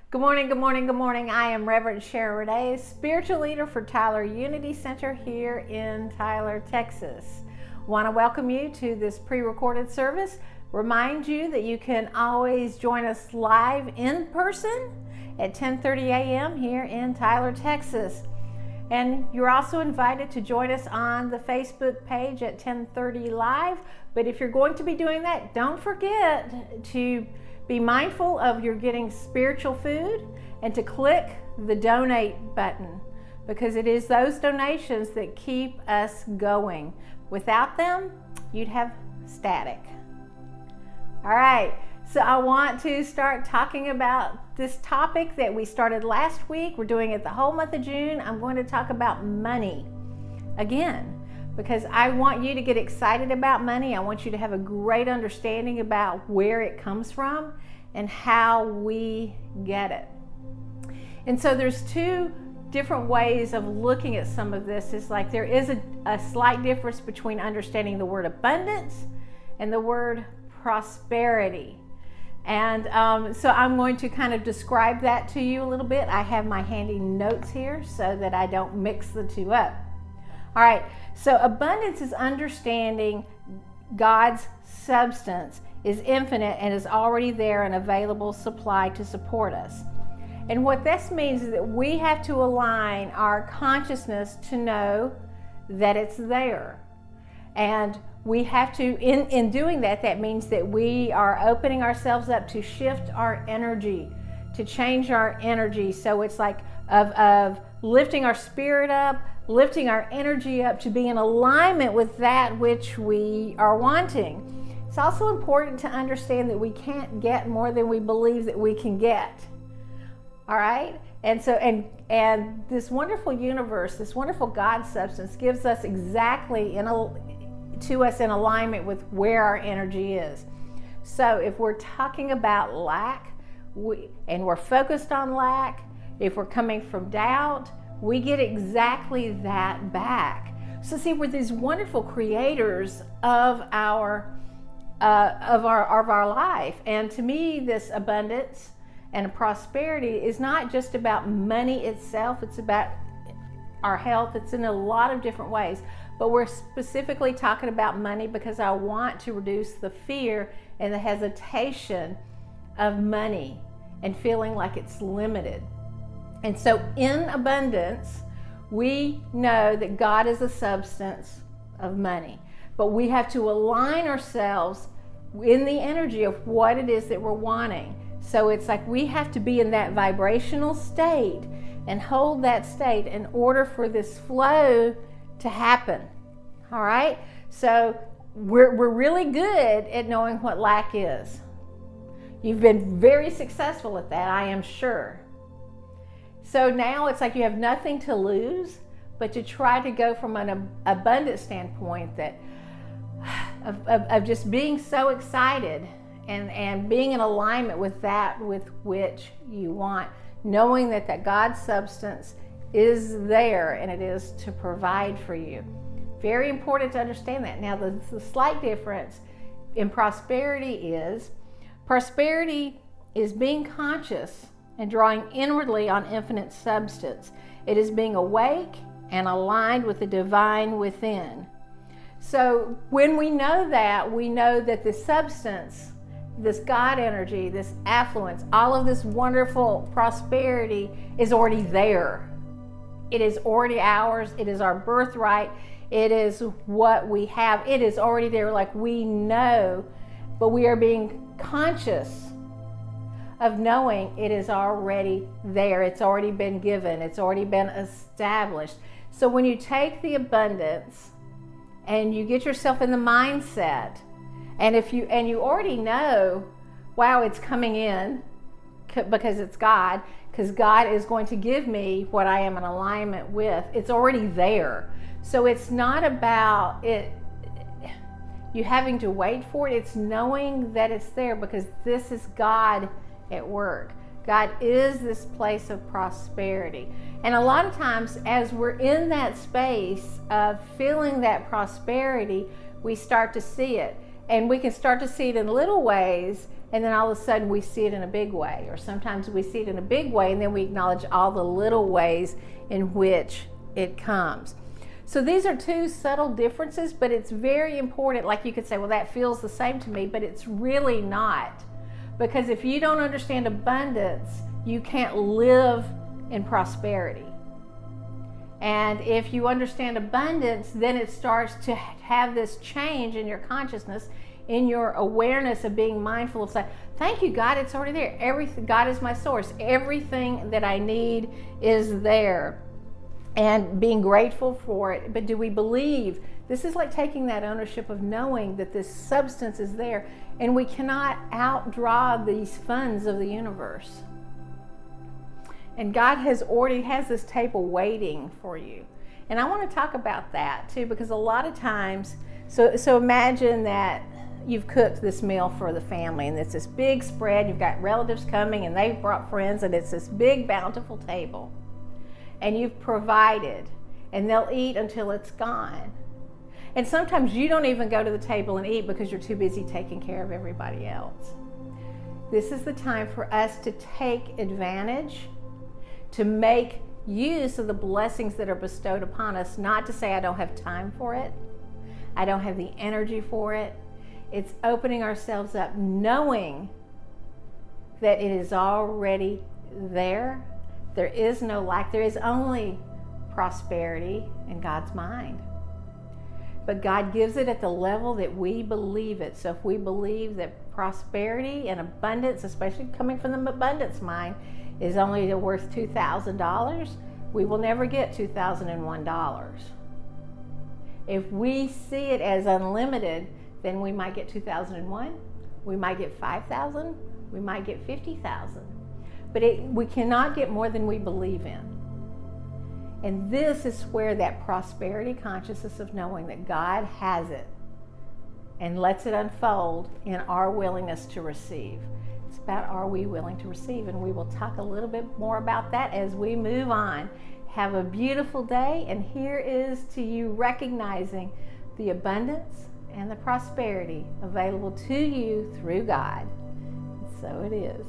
Good morning, good morning, good morning. I am Reverend Sharon Renee, spiritual leader for Tyler Unity Center here in Tyler, Texas. Want to welcome you to this pre-recorded service. Remind you that you can always join us live in person at 10:30 a.m. here in Tyler, Texas. And you're also invited to join us on the Facebook page at 10:30 live. But if you're going to be doing that, don't forget to be mindful of your getting spiritual food and to click the donate button, because it is those donations that keep us going. Without them, you'd have static. All right, so I want to start talking about this topic that we started last week. We're doing it the whole month of June. I'm going to talk about money again, because I want you to get excited about money. I want you to have a great understanding about where it comes from and how we get it. And so there's two different ways of looking at some of this. It's like there is a slight difference between understanding the word abundance and the word prosperity. And so I'm going to kind of describe that to you a little bit. I have my handy notes here so that I don't mix the two up. All right, so abundance is understanding God's substance is infinite and is already there, an available supply to support us. And what this means is that we have to align our consciousness to know that it's there. And we have to, in doing that, that means that we are opening ourselves up to shift our energy, to change our energy. So it's like of lifting our spirit up, lifting our energy up to be in alignment with that which we are wanting. It's also important to understand that we can't get more than we believe that we can get. All right? And so, and this wonderful universe, this wonderful God substance gives us exactly to us in alignment with where our energy is. So if we're talking about lack, and we're focused on lack, if we're coming from doubt, we get exactly that back. So see, we're these wonderful creators of our life. And to me, this abundance and prosperity is not just about money itself. It's about our health. It's in a lot of different ways. But we're specifically talking about money because I want to reduce the fear and the hesitation of money and feeling like it's limited. And so in abundance, we know that God is a substance of money, but we have to align ourselves in the energy of what it is that we're wanting. So it's like we have to be in that vibrational state and hold that state in order for this flow to happen. All right? So we're really good at knowing what lack is. You've been very successful at that, I am sure. So now it's like you have nothing to lose, but to try to go from an abundant standpoint that of just being so excited and being in alignment with that with which you want, knowing that God substance is there and it is to provide for you. Very important to understand that. Now the slight difference in prosperity is being conscious and drawing inwardly on infinite substance. It is being awake and aligned with the divine within. So when we know that the substance, this God energy, this affluence, all of this wonderful prosperity is already there. It is already ours. It is our birthright. It is what we have. It is already there, like we know, but we are being conscious of knowing it is already there. It's already been given. It's already been established. So when you take the abundance and you get yourself in the mindset, and you already know, wow, it's coming in because it's God, because God is going to give me what I am in alignment with. It's already there. So it's not about it, you having to wait for it. It's knowing that it's there because this is God at work. God is this place of prosperity. And a lot of times as we're in that space of feeling that prosperity, we start to see it. And we can start to see it in little ways and then all of a sudden we see it in a big way, or sometimes we see it in a big way and then we acknowledge all the little ways in which it comes. So these are two subtle differences, but it's very important. Like you could say, well, that feels the same to me, but it's really not. Because if you don't understand abundance, you can't live in prosperity. And if you understand abundance, then it starts to have this change in your consciousness, in your awareness of being mindful of saying, thank you, God, it's already there. Everything, God is my source. Everything that I need is there. And being grateful for it. But do we believe? This is like taking that ownership of knowing that this substance is there, and we cannot outdraw these funds of the universe. And God already has this table waiting for you. And I want to talk about that too, because a lot of times, so imagine that you've cooked this meal for the family, and it's this big spread, you've got relatives coming, and they've brought friends, and it's this big bountiful table. And you've provided, and they'll eat until it's gone. And sometimes you don't even go to the table and eat because you're too busy taking care of everybody else. This is the time for us to take advantage, to make use of the blessings that are bestowed upon us, not to say I don't have time for it, I don't have the energy for it. It's opening ourselves up, knowing that it is already there. There is no lack. There is only prosperity in God's mind. But God gives it at the level that we believe it. So if we believe that prosperity and abundance, especially coming from the abundance mind, is only worth $2,000, we will never get $2,001. If we see it as unlimited, then we might get 2001, we might get 5,000, we might get 50,000. But we cannot get more than we believe in. And this is where that prosperity consciousness of knowing that God has it and lets it unfold in our willingness to receive. It's about, are we willing to receive? And we will talk a little bit more about that as we move on. Have a beautiful day, and here is to you recognizing the abundance and the prosperity available to you through God. So it is.